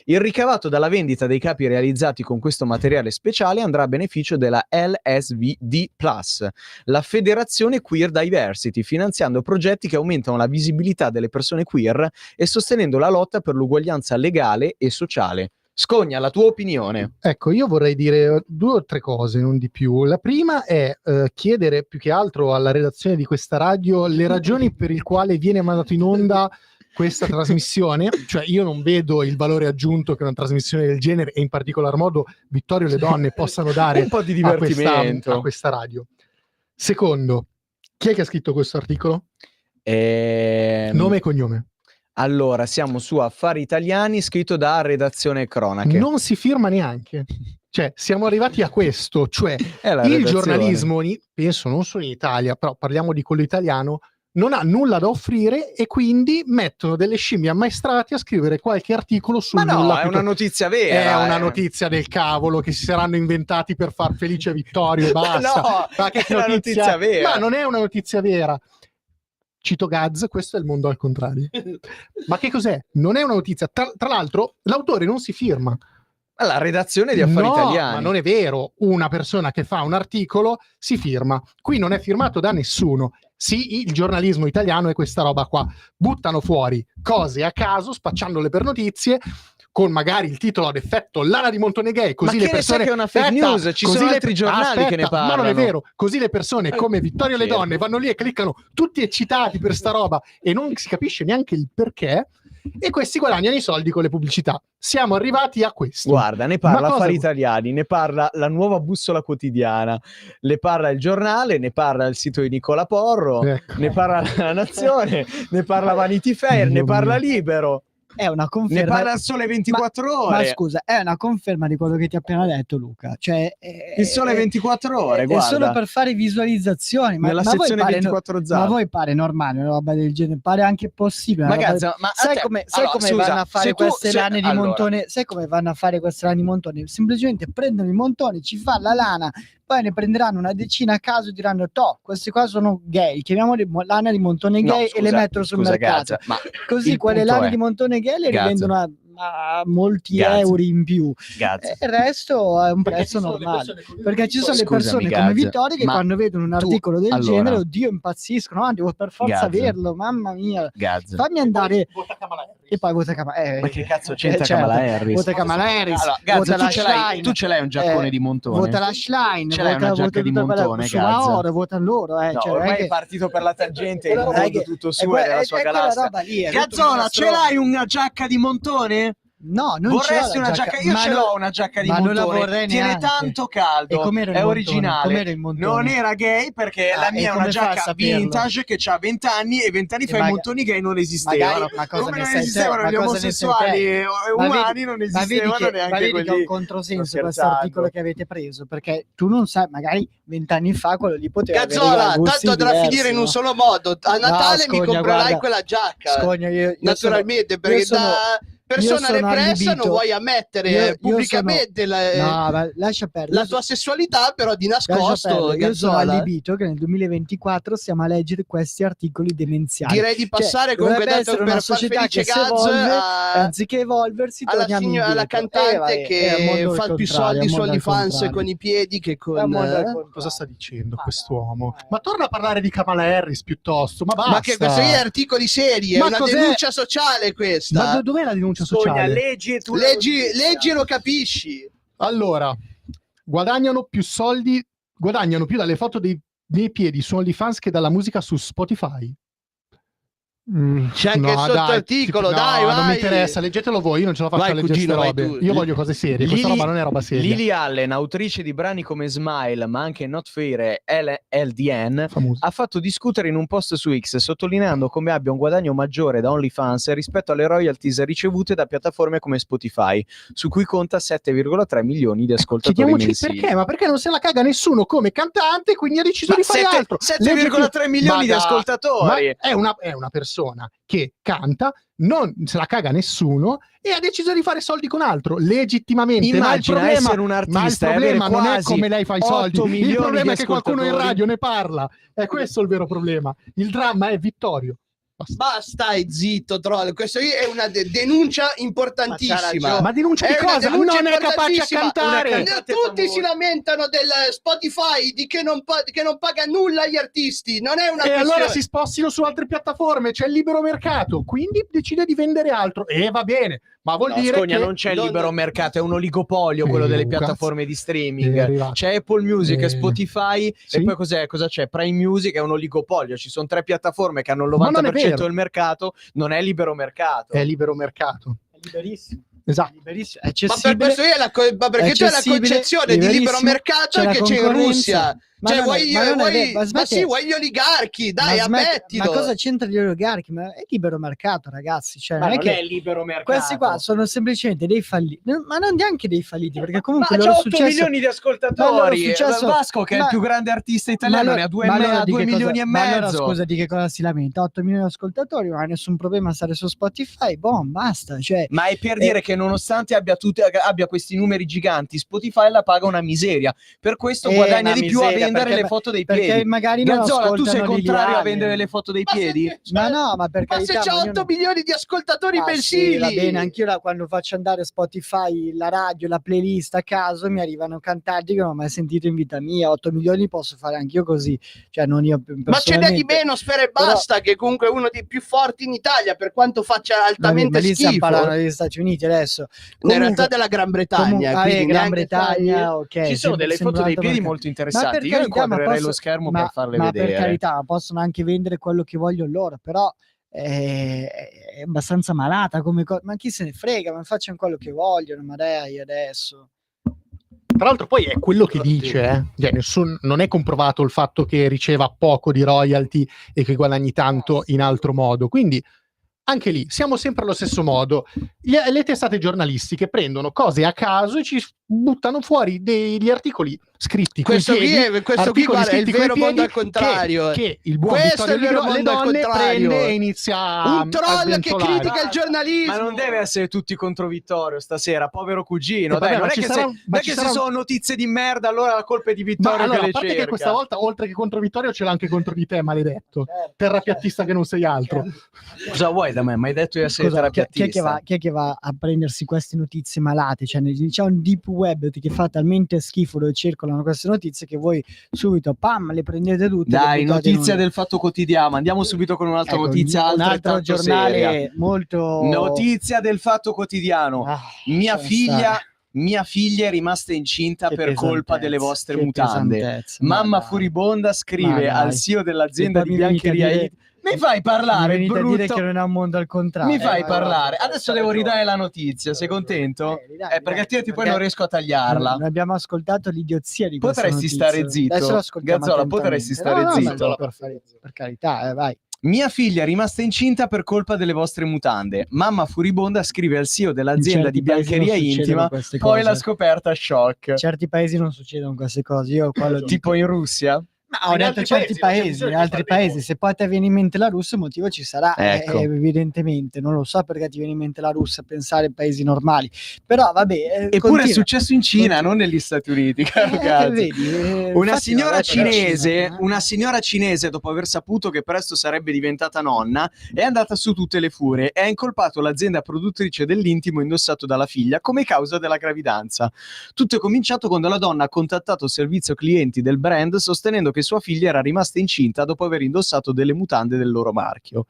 Il ricavato dalla vendita dei capi realizzati con questo materiale speciale andrà a beneficio della LSVD+, la Federazione Queer Diversity, finanziando progetti che aumentano la visibilità delle persone queer e sostenendo la lotta per l'uguaglianza legale e sociale. Scogna, la tua opinione. Ecco, io vorrei dire 2 o 3 cose, non di più. La prima è chiedere più che altro alla redazione di questa radio le ragioni per il quale viene mandato in onda questa trasmissione. Cioè, io non vedo il valore aggiunto che una trasmissione del genere, e in particolar modo Vittorio e le donne, possano dare un po' di a divertimento a questa radio. Secondo, chi è che ha scritto questo articolo? Nome e cognome. Allora, siamo su Affari Italiani, scritto da Redazione Cronache. Non si firma neanche. Cioè, siamo arrivati a questo. Cioè, il redazione. giornalismo, penso non solo in Italia, però parliamo di quello italiano, non ha nulla da offrire e quindi mettono delle scimmie ammaestrate a scrivere qualche articolo sul Ma no, nulla. è una notizia vera. È una notizia del cavolo che si saranno inventati per far felice Vittorio e basta. No, ma che è una notizia vera. Ma non è una notizia vera. Cito Gaz, questo è il mondo al contrario. Ma che cos'è? Non è una notizia. Tra l'altro, l'autore non si firma. La redazione di Affari Italiani. Ma non è vero. Una persona che fa un articolo si firma. Qui non è firmato da nessuno. Sì, il giornalismo italiano è questa roba qua. Buttano fuori cose a caso, spacciandole per notizie, con magari il titolo ad effetto Lana di Montonegay, così ma le persone... che è una fake news, ci sono altri giornali che ne parlano. Ma non è vero, così le persone come Vittorio e le donne vanno lì e cliccano tutti eccitati per sta roba e non si capisce neanche il perché, e questi guadagnano i soldi con le pubblicità. Siamo arrivati a questo. Guarda, ne parla Affari Italiani, ne parla la Nuova Bussola Quotidiana, ne parla il Giornale, ne parla il sito di Nicola Porro, ne parla La Nazione, ne parla Vanity Fair, ne parla Libero. È una conferma. Ne parla il Sole 24 ore. Ma scusa, è una conferma di quello che ti ho appena detto, Luca. Cioè, il Sole 24 ore, guarda. È solo per fare visualizzazioni. Nella sezione 24 ma a voi pare normale una roba del genere? Pare anche possibile. Sai come vanno a fare queste lane di montone? Sai come vanno a fare queste lane di montone? Semplicemente prendono il montone, ci fa la lana, poi ne prenderanno una decina a caso e diranno questi qua sono gay, chiamiamoli lana di montone gay e le mettono sul mercato. Così quelle lane di montone gay le rivendono a molti euro in più. E il resto è un prezzo normale, perché ci sono le persone come Vittorio che quando vedono un articolo del genere, oddio, impazziscono, devo per forza averlo, mamma mia, fammi andare. E poi vota Kamala Harris. Ma che cazzo c'entra Kamala Harris? Vota Kamala Harris, vota la Schlein. Tu ce l'hai un giaccone di montone? Vota la Schlein, ce l'hai una giacca di montone, su Maoro, votano loro. Ormai è partito per la tangente, il mondo tutto suo e la sua galassia. Cazzola, ce l'hai una giacca di montone? No, non vorresti una giacca? Io ce l'ho una giacca di montone, non la vorrei tiene neanche. tanto caldo, è originale, non era gay perché la mia è una giacca vintage che ha 20 anni e 20 anni fa i montoni gay non esistevano, come non esistevano gli omosessuali umani, non esistevano neanche quelli. È un controsenso questo articolo che avete preso, perché tu non sai, magari 20 anni fa quello lì poteva Cazzola, tanto andrà a finire in un solo modo, a Natale mi comprerai quella giacca, naturalmente, perché da persona repressa non vuoi ammettere pubblicamente lascia perdere la tua sessualità, però di nascosto. Io sono allibito che nel 2024 stiamo a leggere questi articoli demenziali. Direi di passare comunque dato per far felice Gaz anziché evolversi alla cantante che fa più soldi su OnlyFans con i piedi che con cosa sta dicendo quest'uomo? Ma torna a parlare di Kamala Harris piuttosto, ma basta. Ma che questi articoli seri, è una denuncia sociale questa. Ma dov'è la denuncia sociale? Leggi e lo capisci. Allora, guadagnano più dalle foto dei miei piedi su OnlyFans che dalla musica su Spotify. C'è anche il sottoarticolo, vai. Non mi interessa, leggetelo voi, io non ce la faccio a leggere queste robe. Io voglio cose serie, questa roba non è roba seria. Lily Allen, autrice di brani come Smile, ma anche Not Fair e LDN, ha fatto discutere in un post su X, sottolineando come abbia un guadagno maggiore da OnlyFans rispetto alle royalties ricevute da piattaforme come Spotify, su cui conta 7,3 milioni di ascoltatori mensili. Perché? Ma perché non se la caga nessuno come cantante, quindi ha deciso di fare altro. 7,3 milioni di ascoltatori! È una persona che canta, non se la caga nessuno e ha deciso di fare soldi con altro legittimamente. Immagina essere un artista, ma il problema non è come lei fa i soldi, il problema è che qualcuno in radio ne parla, è questo il vero problema. Il dramma è Vittorio. Stai zitto, troll. Questo qui è una denuncia importantissima. Ma denuncia di cosa? Non è capace a cantare. Tutti si lamentano del Spotify di che non paga nulla agli artisti. Non è una e questione. Allora si spostino su altre piattaforme, c'è il libero mercato, quindi decide di vendere altro e va bene. Ma vuol dire Scogna, che non c'è il libero mercato, è un oligopolio quello delle piattaforme di streaming. C'è Apple Music, Spotify sì? e poi cosa c'è? Prime Music è un oligopolio, ci sono 3 piattaforme che hanno il Ma non è 90% vero. del mercato, non è libero mercato. È libero mercato. È liberissimo. Esatto. Liberissimo. È Ma per accessibile. questo perché c'è la concezione di libero mercato che c'è in Russia. Ma Cioè, non è- ma non è vero, ma sì, vuoi gli oligarchi, dai, ammettilo. Ma cosa c'entra gli oligarchi? Ma è libero mercato, ragazzi. Cioè, Ma non è non che è libero mercato. questi qua sono semplicemente dei falliti, ma non neanche dei falliti, perché comunque Ma il c'ha loro 8 successo, milioni di ma il loro ascoltatori. successo- Vasco, che è il ma- più grande artista italiano, ne ha 2 di che milioni cosa- e ma allora mezzo. scusa, di che cosa si lamenta? 8 milioni di ascoltatori, non ha nessun problema a stare su Spotify, basta. Cioè, Ma è per dire che nonostante abbia questi numeri giganti, Spotify la paga una miseria. Per questo guadagna una di più a miseria, vendere perché- le foto dei perché piedi. magari non Gazzola, tu sei ascoltano contrario a Liliane. vendere le foto dei piedi? Ma no, ma per Ma se carità, c'è ma io 8 milioni di ascoltatori Ah, mensili. sì, va bene, anch'io quando faccio andare Spotify, la radio, la playlist a caso, mi arrivano cantanti che non ho mai sentito in vita mia. 8 milioni posso fare anch'io così, cioè non io Ma ce n'è di personalmente. meno, Sfera e Basta, che comunque è uno dei più forti in Italia, per quanto faccia altamente Ma lì stiamo schifo. parlando degli Stati Uniti adesso. In realtà della Gran Bretagna. quindi Gran neanche Bretagna, ok. Ci sono delle foto dei piedi molto interessanti. Io inquadrerei lo schermo per farle ma vedere. per carità, possono anche vendere quello che vogliono loro, però è abbastanza malata come cosa. Ma chi se ne frega, ma facciano quello che vogliono, ma dai, adesso. Tra l'altro poi è quello che dice, cioè, non è comprovato il fatto che riceva poco di royalty e che guadagni tanto in altro modo, quindi anche lì siamo sempre allo stesso modo. Le testate giornalistiche prendono cose a caso e ci buttano fuori degli articoli scritti coi Questo qui, piedi, questo qui articoli guarda, è il scritti coi vero mondo piedi al contrario. che il buon Questo Vittorio è il vero alle mondo al donne contrario. prende e inizia Un troll che sventolare. critica il giornalismo. Ma non deve essere tutti contro Vittorio stasera, povero cugino. E vabbè, Dai, ma non è ci che, sarà- se, ma non è ci che sarà- se sono notizie di merda, allora la colpa è di Ma Vittorio allora, che a le parte cerca. che questa volta, oltre che contro Vittorio, ce l'ha anche contro di te, maledetto. Terrapiattista che non sei altro. Cosa vuoi da me? Mi hai detto di essere Scusa, chi è terapeutista. che va a prendersi queste notizie malate? Cioè, c'è un deep web che fa talmente schifo dove circolano queste notizie che voi subito, pam, le prendete tutte. Dai, le buttate in notizia un- del Fatto Quotidiano. Andiamo subito con un'altra Ecco, notizia. un altro altrettanto giornale seria. molto... Notizia del Fatto Quotidiano. Mia lascia figlia. stare. Mia figlia è rimasta incinta Che per colpa pesantezza, delle vostre che mutande. pesantezza, ma Mamma dai. furibonda Ma scrive dai. al CEO dell'azienda E di poi mi venite a biancheria. dire- Mi fai parlare, mi venite a dire brutto. che non è un mondo al contrario. Mi fai vai, parlare. vai. Adesso devo ridare la notizia. Sei contento? Ridai, Perché altrimenti poi perché non riesco a tagliarla. non abbiamo ascoltato l'idiozia di questa Potresti notizia. stare zitto. Adesso lo ascoltiamo Gazzola, attentamente. potresti stare No, zitto. ma per carità, vai. Mia figlia è rimasta incinta per colpa delle vostre mutande. Mamma furibonda scrive al CEO dell'azienda In di certi paesi biancheria non succedono intima. queste Poi cose. l'ha scoperta shock. In certi paesi non succedono queste cose. Io qua lo dico. Tipo in Russia? Ma ho detto certi paesi, in altri paesi, se poi ti viene in mente la Russia, il motivo ci sarà, Ecco. evidentemente. Non lo so perché ti viene in mente la Russia, pensare ai paesi normali. Però vabbè. Eppure è successo in Cina, non negli Stati Uniti. Caro Gazzo. Vedi, Una infatti signora non ho detto la cinese, Cina, una signora cinese, dopo aver saputo che presto sarebbe diventata nonna, è andata su tutte le furie e ha incolpato l'azienda produttrice dell'intimo indossato dalla figlia come causa della gravidanza. Tutto è cominciato quando la donna ha contattato il servizio clienti del brand sostenendo che sua figlia era rimasta incinta dopo aver indossato delle mutande del loro marchio.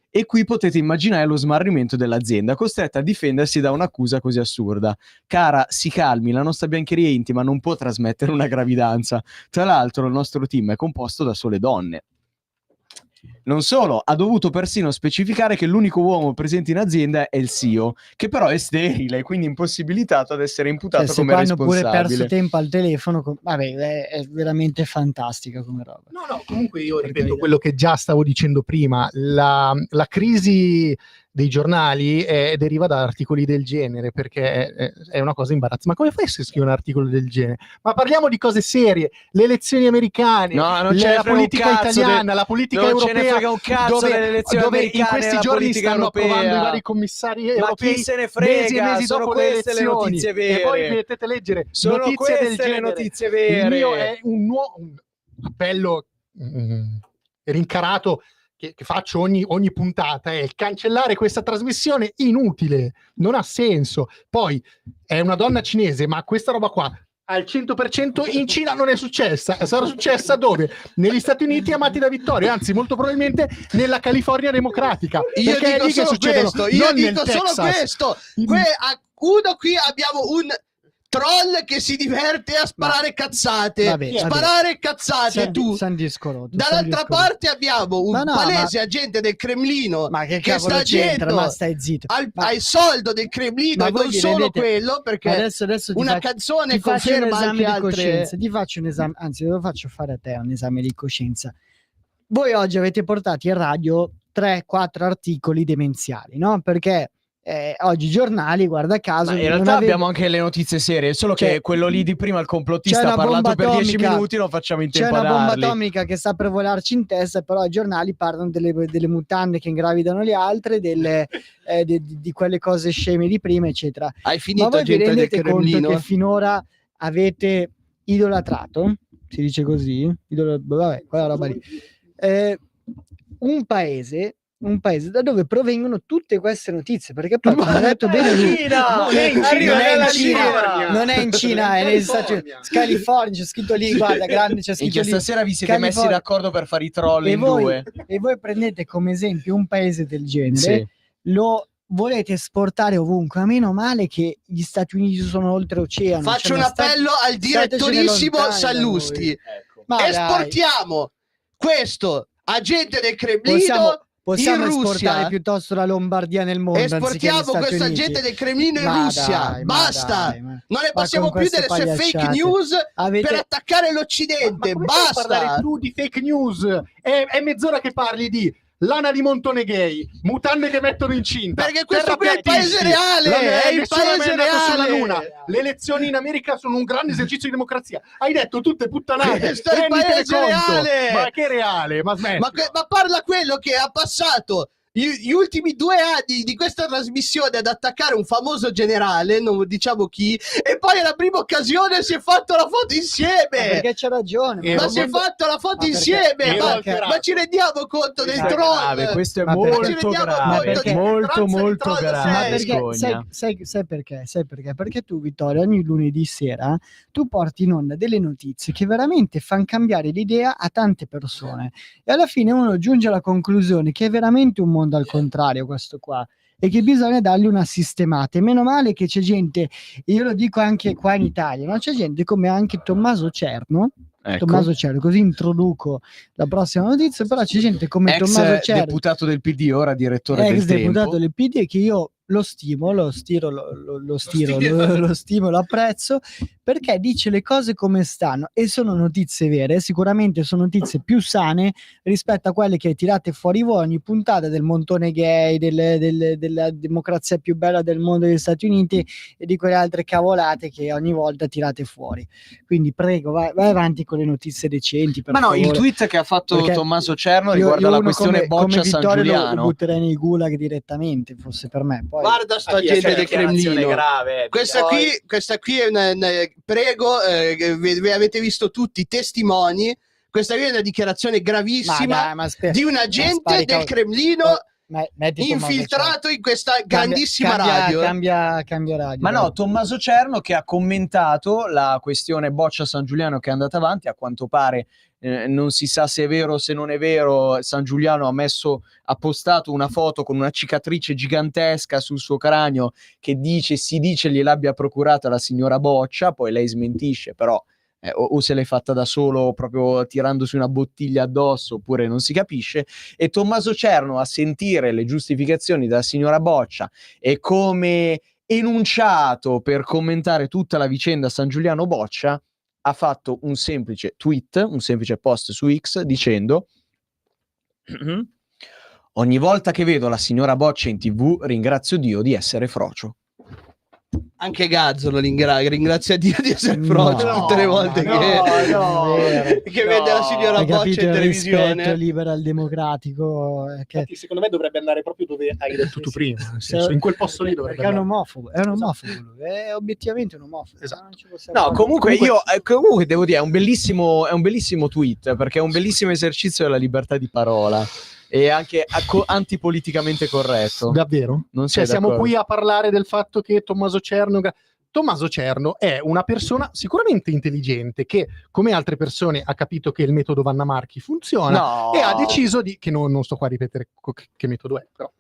E qui potete immaginare lo smarrimento dell'azienda, costretta a difendersi da un'accusa così assurda. Cara, si calmi, la nostra biancheria intima non può trasmettere una gravidanza. Tra l'altro il nostro team è composto da sole donne. Non solo, ha dovuto persino specificare che l'unico uomo presente in azienda è il CEO, che però è sterile e quindi impossibilitato ad essere imputato se come qua hanno pure responsabile. perso tempo al telefono, vabbè, è veramente fantastica come roba. No, comunque io ripeto quello che già stavo dicendo prima, la crisi dei giornali deriva da articoli del genere, perché è una cosa imbarazzante. Ma come fai se scrivi un articolo del genere? Ma parliamo di cose serie, le elezioni americane, No, non ce ne la frega un politica cazzo italiana, la politica non europea, ce ne frega un cazzo delle elezioni dove in americane, questi la giorni politica stanno europea. approvando i vari commissari Ma europei, chi se ne frega? mesi e mesi Sono dopo le queste le elezioni, notizie vere. e poi mettete a leggere Sono notizie queste del le genere. notizie vere. Il mio è un appello rincarato che faccio ogni puntata, è il cancellare questa trasmissione inutile, non ha senso. Poi è una donna cinese, ma questa roba qua al 100%, in Cina non è successa. Sarà successa dove? Negli Stati Uniti amati da vittoria, anzi molto probabilmente nella California democratica. Io Perché è dico lì che solo succedono, questo, io non nel dico solo Texas. questo. Uno qui abbiamo un troll che si diverte a sparare cazzate. Sparare cazzate tu. Dall'altra parte abbiamo un palese agente del Cremlino che sta agendo ma stai zitto. al soldo del Cremlino, e non solo quello, perché adesso una canzone conferma anche altre. Ti faccio un esame, anzi lo faccio fare a te un esame di coscienza. Voi oggi avete portato in radio 3-4 articoli demenziali, no? Perché oggi i giornali, guarda caso, ma in realtà abbiamo anche le notizie serie, solo che quello lì di prima, il complottista, ha parlato per 10 minuti, lo facciamo in tempo. C'è una bomba atomica che sta per volarci in testa, però i giornali parlano delle mutande che ingravidano le altre, di quelle cose sceme di prima, eccetera. Hai finito, ma voi vi gente del rendete conto Cremlino? che finora avete idolatrato, si dice così, vabbè, quella roba lì, un paese da dove provengono tutte queste notizie, perché poi come ha detto bene lui, non è in Cina, è negli Stati Uniti, California, c'è scritto lì, guarda, grande, c'è scritto lì. Stasera vi siete messi d'accordo per fare i troll in due. E voi prendete come esempio un paese del genere, lo volete esportare ovunque, a meno male che gli Stati Uniti sono oltreoceano. Faccio un appello al direttorissimo Sallusti. Esportiamo questo agente del Cremlino. Possiamo in esportare Russia, piuttosto la Lombardia nel mondo. esportiamo questo agente del Cremlino in Russia. Basta, non ne possiamo più delle sue fake news per attaccare l'Occidente. Ma basta parlare più di fake news. È mezz'ora che parli di lana di Montone gay, mutande che mettono incinta. Perché questo qui è il paese reale, è il paese reale. Sulla Luna. Le elezioni in America sono un grande esercizio di democrazia. Hai detto tutte puttanate. Questo è il paese reale. Ma che reale? Ma smetti. Ma parla quello che ha passato gli ultimi 2 anni di questa trasmissione ad attaccare un famoso generale, non diciamo chi, e poi alla prima occasione si è fatto la foto insieme. Perché c'è ragione. Ma si è fatto la foto insieme. Ma ci rendiamo conto del troll? Questo è molto grave. Molto grave. Sai perché? Perché tu, Vittorio, ogni lunedì sera tu porti in onda delle notizie che veramente fanno cambiare l'idea a tante persone, e alla fine uno giunge alla conclusione che è veramente un mondo al contrario questo qua, e che bisogna dargli una sistemata. E meno male che c'è gente, io lo dico anche qua in Italia, no? C'è gente come anche Tommaso Cerno. Tommaso Cerno, così introduco la prossima notizia, però c'è gente come Tommaso Cerno, deputato del PD, ora direttore del Tempo, deputato del PD, e che io lo stimo, lo apprezzo, perché dice le cose come stanno, e sono notizie vere. Sicuramente sono notizie più sane rispetto a quelle che tirate fuori voi ogni puntata, del montone gay, della democrazia più bella del mondo degli Stati Uniti, e di quelle altre cavolate che ogni volta tirate fuori. Quindi prego, vai avanti con le notizie decenti, per favore. Il tweet che ha fatto Tommaso Cerno riguarda la questione Boccia San Giuliano. Lo butterei nei gulag direttamente, fosse per me. Poi... Guarda sta gente del Cremlino. Questa qui è una prego, vi avete visto tutti i testimoni. Questa qui è una dichiarazione gravissima di un agente del Cremlino infiltrato in questa grandissima radio. Cambia radio. Ma no, Tommaso Cerno che ha commentato la questione Boccia San Giuliano che è andata avanti, a quanto pare non si sa se è vero o se non è vero. San Giuliano ha postato una foto con una cicatrice gigantesca sul suo cranio che si dice gliel'abbia procurata la signora Boccia, poi lei smentisce, però o se l'è fatta da solo proprio tirandosi una bottiglia addosso, oppure non si capisce. E Tommaso Cerno, a sentire le giustificazioni della signora Boccia e come enunciato per commentare tutta la vicenda San Giuliano Boccia, ha fatto un semplice tweet, un semplice post su X dicendo: ogni volta che vedo la signora Boccia in TV ringrazio Dio di essere frocio. Anche Gazzo lo ringrazia Dio di essere frocio tutte le volte che vede la signora Boccia in televisione. Il rispetto liberal democratico, Infatti, secondo me dovrebbe andare proprio dove hai detto tu prima, nel senso, in quel posto lì dovrebbe andare. È un omofobo, è obiettivamente un omofobo. No, comunque devo dire è un bellissimo tweet, perché è un bellissimo esercizio della libertà di parola e anche antipoliticamente corretto. Davvero? Non siamo qui a parlare del fatto che Tommaso Cerno Tommaso Cerno è una persona sicuramente intelligente che, come altre persone, ha capito che il metodo Vanna Marchi funziona e ha deciso di, che non sto qua a ripetere che metodo è, però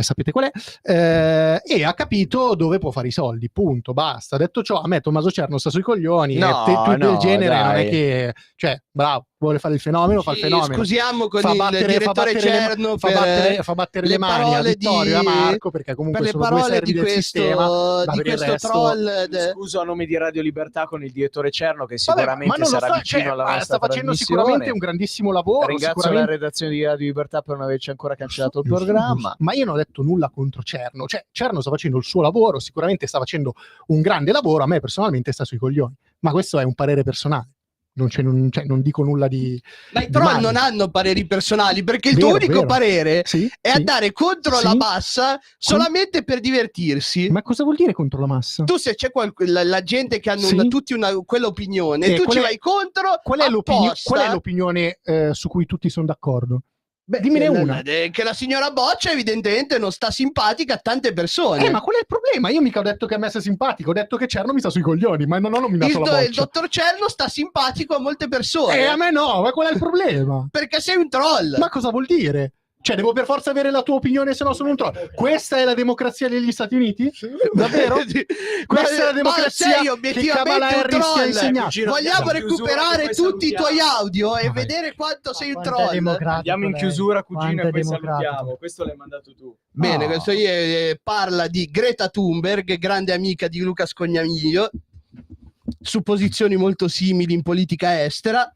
sapete qual è, e ha capito dove può fare i soldi, punto, basta. Detto ciò, a me Tommaso Cerno sta sui coglioni, del genere, dai. non è che, cioè, bravo, vuole fare il fenomeno, fa il fenomeno. Scusiamo con il direttore Cerno fa battere le mani a Vittorio e a Marco, perché comunque per le sono due parole servi di del sistema. di questo troll. Scuso a nome di Radio Libertà con il direttore Cerno, che sicuramente non lo sarà so, vicino alla nostra sta facendo trasmissione. sicuramente un grandissimo lavoro. Ringrazio la redazione di Radio Libertà per non averci ancora cancellato il programma. Ma io non ho detto nulla contro Cerno, cioè Cerno sta facendo il suo lavoro, sicuramente sta facendo un grande lavoro, a me personalmente sta sui coglioni, ma questo è un parere personale. Non dico nulla di. Ma i troll non hanno pareri personali, perché il tuo unico parere è andare contro la massa solamente per divertirsi. Ma cosa vuol dire contro la massa? Tu, se c'è la gente che hanno tutti quell'opinione, tu ci vai contro. Qual è l'opinione su cui tutti sono d'accordo? Dimmene una. Che la signora Boccia evidentemente non sta simpatica a tante persone. Ma qual è il problema? Io mica ho detto che a me sia simpatico, ho detto che Cerno mi sta sui coglioni, ma non ho nominato la Boccia. Il dottor Cerno sta simpatico a molte persone. A me no, ma qual è il problema? Perché sei un troll. Ma cosa vuol dire? Cioè, devo per forza avere la tua opinione, se no sono un troll. Questa è la democrazia degli Stati Uniti? Davvero? Questa è la democrazia che Kamala Harris ha insegnato. Vogliamo recuperare tutti i tuoi audio e vedere quanto sei un troll. Andiamo in chiusura, cugino, e poi salutiamo. Questo l'hai mandato tu. Bene, questo parla di Greta Thunberg, grande amica di Luca Scognamiglio, su posizioni molto simili in politica estera.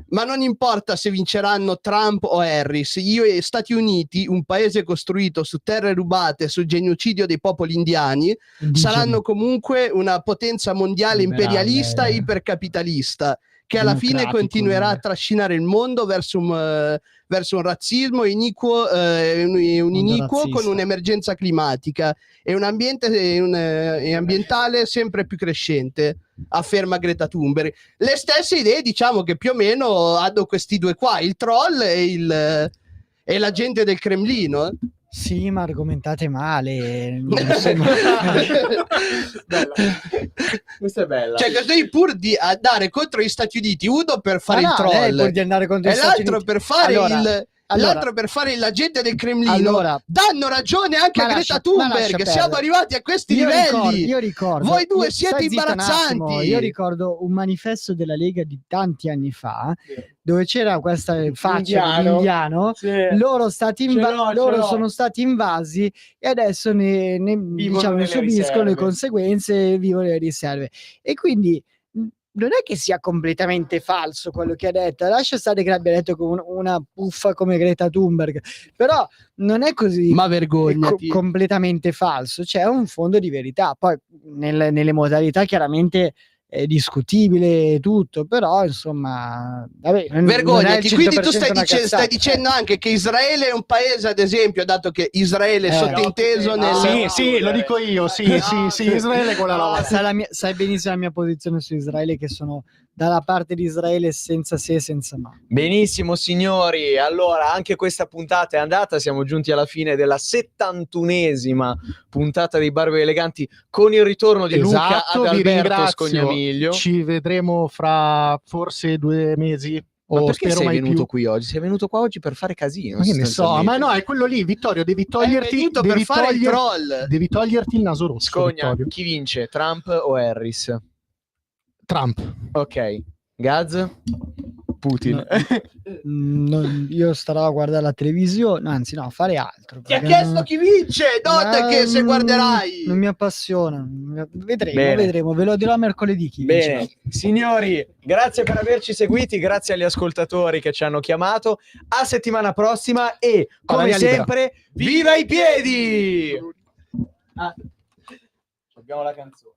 Ma non importa se vinceranno Trump o Harris, io e Stati Uniti, un paese costruito su terre rubate, sul genocidio dei popoli indiani, saranno comunque una potenza mondiale imperialista e ipercapitalista, che alla fine continuerà a trascinare il mondo verso un razzismo iniquo, con un'emergenza climatica e un ambiente ambientale sempre più crescente, afferma Greta Thunberg. Le stesse idee, diciamo, che più o meno hanno questi due qua, il troll e l'agente del Cremlino. Sì, ma argomentate male. Questa è bella. Cioè, così pur di andare contro gli Stati Uniti, uno per fare il troll, pur di andare contro gli Stati l'altro Uniti. per fare l'altro per fare l'agente del Cremlino, danno ragione anche a Greta Thunberg. Siamo arrivati a questi livelli. Io ricordo, voi due siete imbarazzanti. Io ricordo un manifesto della Lega di tanti anni fa, dove c'era questa faccia di indiano, loro sono stati invasi e adesso ne subiscono le conseguenze, vivono le riserve. E quindi non è che sia completamente falso quello che ha detto, lascia stare che l'abbia detto con una puffa come Greta Thunberg, però non è così completamente falso, c'è un fondo di verità, poi nelle modalità chiaramente è discutibile tutto, però insomma vergognati. Quindi tu stai dicendo anche che Israele è un paese, ad esempio, dato che Israele è sottinteso nel... Sì, lo dico io, sì, Israele con la roba. Sai benissimo la mia posizione su Israele, che sono dalla parte di Israele senza se e senza ma. Benissimo, signori, allora anche questa puntata è andata, siamo giunti alla fine della 71esima puntata di Barbe Eleganti, con il ritorno di Luca ad Alberto Scognamiglio. Ci vedremo fra forse 2 mesi. Ma perché sei venuto più qui oggi? Sei venuto qua oggi per fare casino. Ma che ne so, ma no, è quello lì, Vittorio, devi toglierti devi toglierti il naso rosso. Scogna, Vittorio. chi vince, Trump o Harris? Trump. Ok. Gaz? Putin. Io starò a guardare la televisione, anzi no, fare altro. Ti ha chiesto chi vince, non che se guarderai. Non mi appassiona. Vedremo, ve lo dirò mercoledì chi vince. Bene, signori, grazie per averci seguiti, grazie agli ascoltatori che ci hanno chiamato. A settimana prossima e, come sempre, viva i piedi! Abbiamo la canzone.